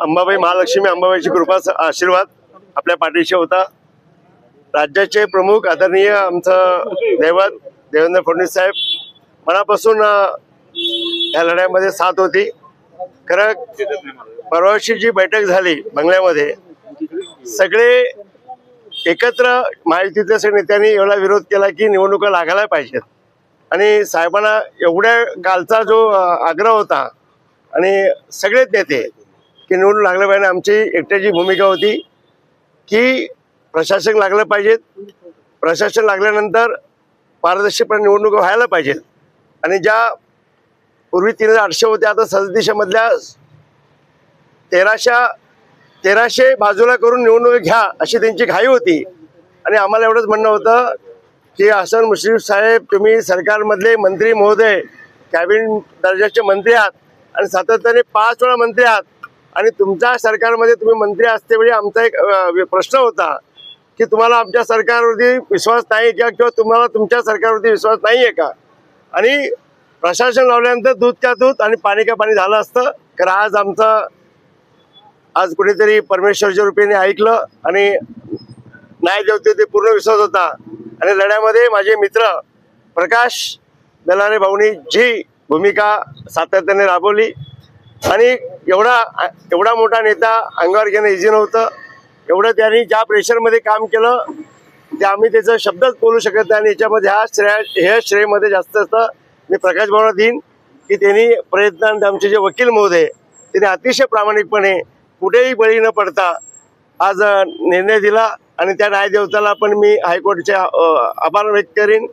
अंबाबाई महालक्ष्मी अंबाबाईची कृपा आशीर्वाद आपल्या पाठीशी होता। राज्याचे प्रमुख आदरणीय आमचं दैवत देवेंद्र फडणवीस साहेब मनापासून या लढ्यामध्ये साथ होती। खरं परवाची जी बैठक झाली बंगल्यामध्ये सगळे एकत्र महायुतीतल्या सगळ्या नेत्यांनी एवढा विरोध केला की निवडणुका लागायला पाहिजेत आणि साहेबांना एवढ्या कालचा जो आग्रह होता आणि सगळेच नेते की निवडणूक लागलं पाहिजे। आमची एकट्याची भूमिका होती की प्रशासन लागलं पाहिजेत, प्रशासन लागल्यानंतर पारदर्शकपणे निवडणूक व्हायला पाहिजेत आणि ज्या पूर्वी 3800 होत्या आता 3700 मधल्या 1300 बाजूला करून निवडणूक घ्या अशी त्यांची घाई होती। आणि आम्हाला एवढंच म्हणणं होतं की हसन मुश्रीफ साहेब तुम्ही सरकारमधले मंत्री महोदय कॅबिनेट दर्जाचे मंत्री आहात आणि सातत्याने 5 वेळा मंत्री आहात आणि तुमच्या सरकारमध्ये तुम्ही मंत्री असतेवेळी आमचा एक प्रश्न होता की तुम्हाला आमच्या सरकारवरती विश्वास नाही किंवा तुम्हाला तुमच्या सरकारवरती विश्वास नाही आहे का। आणि प्रशासन लावल्यानंतर दूध का दूध आणि पाणी का पाणी झालं असतं। कारण आज कुणीतरी परमेश्वरच्या रूपाने ऐकलं आणि नाही जेवते ते पूर्ण विश्वास होता। आणि लढ्यामध्ये माझे मित्र प्रकाश बेलारे भाऊनी जी भूमिका सातत्याने राबवली आणि एवढा मोठा नेता अंगावर घेणं इझी नव्हतं। एवढं त्यांनी ज्या प्रेशरमध्ये काम केलं ते आम्ही त्याचा शब्दच बोलू शकत नाही। आणि याच्यामध्ये हे श्रेयमध्ये जास्त असतं मी प्रकाश भाऊला देईन की त्यांनी प्रयत्नांत आमचे जे वकील महोदय त्यांनी अतिशय प्रामाणिकपणे कुठेही बळी न पडता आज निर्णय दिला आणि त्या न्यायदेवताला पण मी हायकोर्टचे आभार व्यक्त करीन।